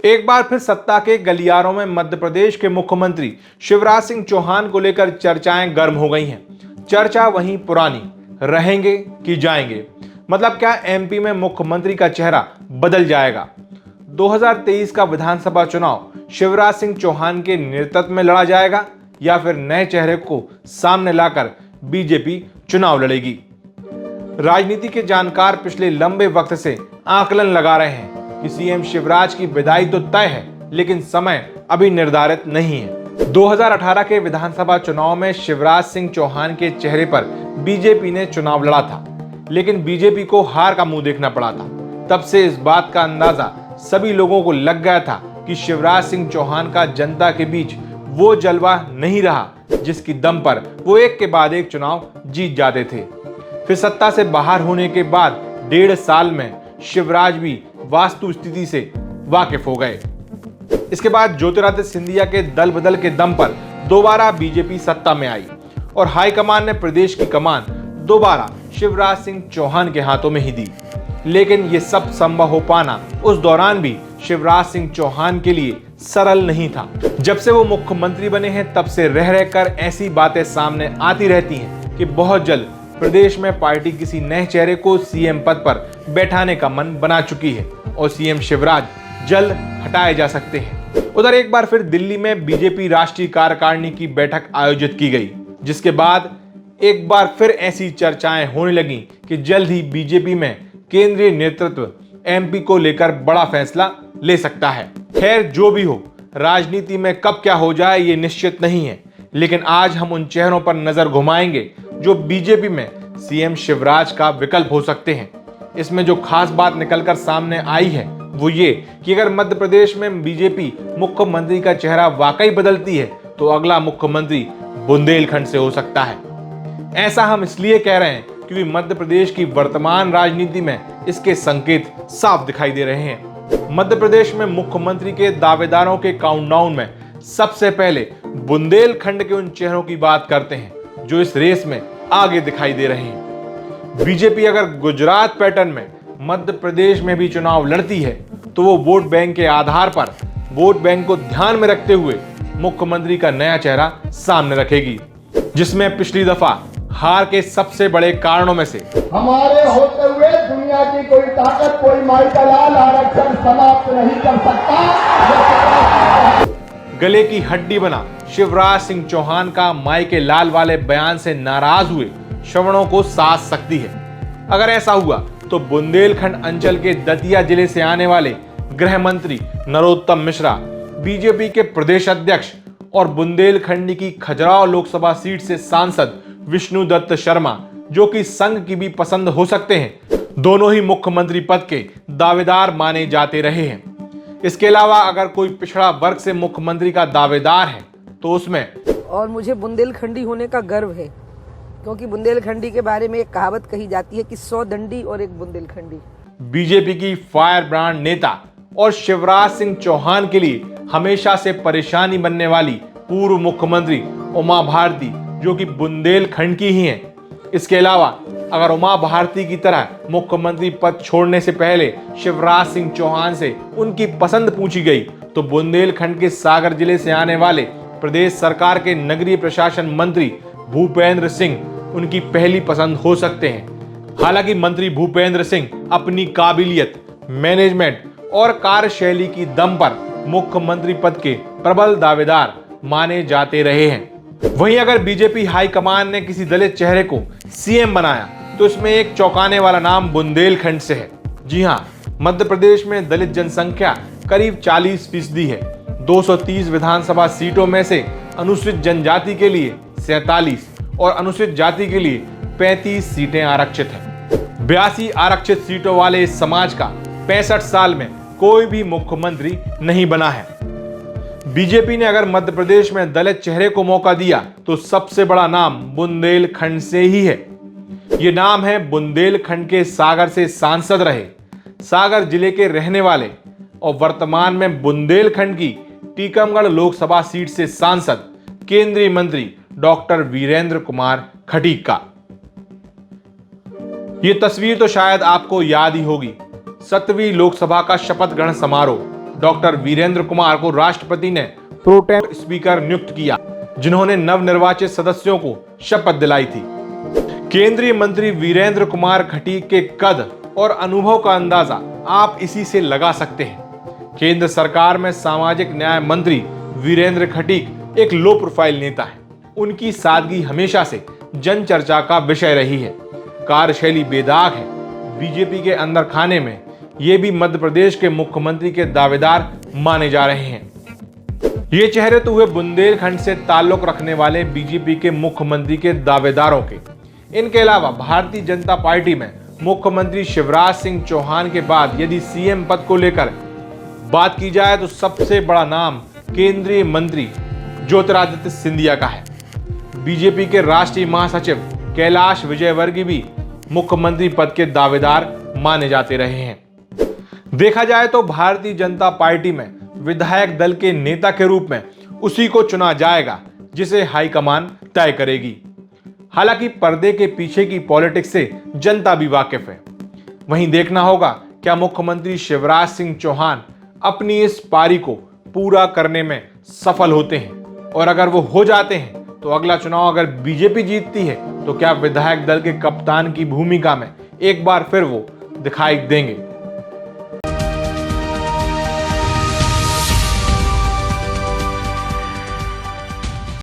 एक बार फिर सत्ता के गलियारों में मध्य प्रदेश के मुख्यमंत्री शिवराज सिंह चौहान को लेकर चर्चाएं गर्म हो गई हैं। चर्चा वहीं पुरानी, रहेंगे कि जाएंगे। मतलब क्या एमपी में मुख्यमंत्री का चेहरा बदल जाएगा? 2023 का विधानसभा चुनाव शिवराज सिंह चौहान के नेतृत्व में लड़ा जाएगा या फिर नए चेहरे को सामने लाकर बीजेपी चुनाव लड़ेगी? राजनीति के जानकार पिछले लंबे वक्त से आकलन लगा रहे हैं कि सीएम शिवराज की विदाई तो तय है, लेकिन समय अभी निर्धारित नहीं है। 2018 के विधानसभा चुनाव में शिवराज सिंह चौहान के चेहरे पर बीजेपी ने चुनाव लड़ा था, लेकिन बीजेपी को हार का मुंह देखना पड़ा था। तब से इस बात का अंदाजा सभी लोगों को लग गया था कि शिवराज सिंह चौहान का जनता के बीच वो जलवा नहीं रहा जिसकी दम पर वो एक के बाद एक चुनाव जीत जाते थे। फिर सत्ता से बाहर होने के बाद 1.5 साल में शिवराज भी वास्तु स्थिति से वाकिफ हो गए। इसके बाद ज्योतिरादित्य सिंधिया के दल बदल के दम पर दोबारा बीजेपी सत्ता में आई और हाईकमान ने प्रदेश की कमान दोबारा शिवराज सिंह चौहान के हाथों में ही दी। लेकिन ये सब संभव हो पाना उस दौरान भी शिवराज सिंह चौहान के लिए सरल नहीं था। जब से वो मुख्यमंत्री बने हैं तब से रह रहकर ऐसी बातें सामने आती रहती हैं कि बहुत जल्द प्रदेश में पार्टी किसी नए चेहरे को सीएम पद पर बैठाने का मन बना चुकी है और सीएम शिवराज जल्द हटाए जा सकते हैं। उधर एक बार फिर दिल्ली में बीजेपी राष्ट्रीय कार्यकारिणी की बैठक आयोजित की गई, जिसके बाद एक बार फिर ऐसी चर्चाएं होने लगी कि जल्द ही बीजेपी में केंद्रीय नेतृत्व एमपी को लेकर बड़ा फैसला ले सकता है। खैर जो भी हो, राजनीति में कब क्या हो जाए ये निश्चित नहीं है, लेकिन आज हम उन चेहरों पर नजर घुमाएंगे जो बीजेपी में सीएम शिवराज का विकल्प हो सकते हैं। इसमें जो खास बात निकलकर सामने आई है वो ये कि अगर मध्य प्रदेश में बीजेपी मुख्यमंत्री का चेहरा वाकई बदलती है तो अगला मुख्यमंत्री बुंदेलखंड से हो सकता है। ऐसा हम इसलिए कह रहे हैं क्योंकि मध्य प्रदेश की वर्तमान राजनीति में इसके संकेत साफ दिखाई दे रहे हैं। मध्य प्रदेश में मुख्यमंत्री के दावेदारों के काउंटडाउन में सबसे पहले बुंदेलखंड के उन चेहरों की बात करते हैं जो इस रेस में आगे दिखाई दे रहे हैं। बीजेपी अगर गुजरात पैटर्न में मध्य प्रदेश में भी चुनाव लड़ती है तो वो वोट बैंक के आधार पर वोट बैंक को ध्यान में रखते हुए मुख्यमंत्री का नया चेहरा सामने रखेगी, जिसमें पिछली दफा हार के सबसे बड़े कारणों में से हमारे होते हुए दुनिया की कोई ताकत, कोई माई का लाल आरक्षण समाप्त नहीं कर सकता। गले की हड्डी बना शिवराज सिंह चौहान का माई के लाल वाले बयान से नाराज हुए श्रवणों को साध सकती है। अगर ऐसा हुआ तो बुंदेलखंड अंचल के दतिया जिले से आने वाले गृह मंत्री नरोत्तम मिश्रा, बीजेपी के प्रदेश अध्यक्ष और बुंदेलखंड की खजुराहो लोकसभा सीट से सांसद विष्णुदत्त शर्मा, जो कि संघ की भी पसंद हो सकते हैं, दोनों ही मुख्यमंत्री पद के दावेदार माने जाते रहे हैं। इसके अलावा अगर कोई पिछड़ा वर्ग से मुख्यमंत्री का दावेदार है तो उसमें और मुझे बुंदेलखंडी होने का गर्व है, क्योंकि बुंदेलखंडी के बारे में एक कहावत कही जाती है कि 100 दंडी और एक बुंदेलखंडी। बीजेपी की फायर ब्रांड नेता और शिवराज सिंह चौहान के लिए हमेशा से परेशानी बनने वाली पूर्व मुख्यमंत्री उमा भारती, जो कि बुंदेलखंड की ही हैं। इसके अलावा अगर उमा भारती की तरह मुख्यमंत्री पद छोड़ने से पहले शिवराज सिंह चौहान से उनकी पसंद पूछी गई तो बुंदेलखंड के सागर जिले से आने वाले प्रदेश सरकार के नगरीय प्रशासन मंत्री भूपेंद्र सिंह उनकी पहली पसंद हो सकते हैं। हालांकि मंत्री भूपेंद्र सिंह अपनी काबिलियत, मैनेजमेंट और कार्यशैली की दम पर मुख्यमंत्री पद के प्रबल दावेदार माने जाते रहे हैं। वहीं अगर बीजेपी हाईकमान ने किसी दलित चेहरे को सीएम बनाया तो इसमें एक चौंकाने वाला नाम बुंदेलखंड से है। जी हां, मध्य प्रदेश में दलित जनसंख्या करीब 40% है। 230 विधानसभा सीटों में से अनुसूचित जनजाति के लिए 47 और अनुसूचित जाति के लिए 35 सीटें आरक्षित हैं। 82 आरक्षित सीटों वाले इस समाज का 65 साल में कोई भी मुख्यमंत्री नहीं बना है। बीजेपी ने अगर मध्य प्रदेश में दलित चेहरे को मौका दिया तो सबसे बड़ा नाम बुंदेलखंड से ही है। ये नाम है बुंदेलखंड के सागर से सांसद रहे, सागर जिले के रहने वाले और वर्तमान में बुंदेलखंड की टीकमगढ़ लोकसभा सीट से सांसद केंद्रीय मंत्री डॉक्टर वीरेंद्र कुमार खटीक का। ये तस्वीर तो शायद आपको याद ही होगी। 7वीं लोकसभा का शपथ ग्रहण समारोह डॉक्टर वीरेंद्र कुमार को राष्ट्रपति ने प्रोटेम स्पीकर नियुक्त किया, जिन्होंने नवनिर्वाचित सदस्यों को शपथ दिलाई थी। केंद्रीय मंत्री वीरेंद्र कुमार खटीक के कद और अनुभव का अंदाजा आप इसी से लगा सकते हैं। केंद्र सरकार में सामाजिक न्याय मंत्री वीरेंद्र खटीक एक लो प्रोफाइल नेता है। उनकी सादगी हमेशा से जन चर्चा का विषय रही है। कार्यशैली बेदाग है। बीजेपी के अंदर खाने में ये भी मध्य प्रदेश के मुख्यमंत्री के दावेदार माने जा रहे हैं। ये चेहरे तो हुए बुंदेलखंड से ताल्लुक रखने वाले बीजेपी के मुख्यमंत्री के दावेदारों के। इनके अलावा भारतीय जनता पार्टी में मुख्यमंत्री शिवराज सिंह चौहान के बाद यदि सीएम पद को लेकर बात की जाए तो सबसे बड़ा नाम केंद्रीय मंत्री ज्योतिरादित्य सिंधिया का है। बीजेपी के राष्ट्रीय महासचिव कैलाश विजयवर्गीय भी मुख्यमंत्री पद के दावेदार माने जाते रहे हैं। देखा जाए तो भारतीय जनता पार्टी में विधायक दल के नेता के रूप में उसी को चुना जाएगा जिसे हाईकमान तय करेगी। हालांकि पर्दे के पीछे की पॉलिटिक्स से जनता भी वाकिफ है। वहीं देखना होगा क्या मुख्यमंत्री शिवराज सिंह चौहान अपनी इस पारी को पूरा करने में सफल होते हैं, और अगर वो हो जाते हैं तो अगला चुनाव अगर बीजेपी जीतती है तो क्या विधायक दल के कप्तान की भूमिका में एक बार फिर वो दिखाई देंगे।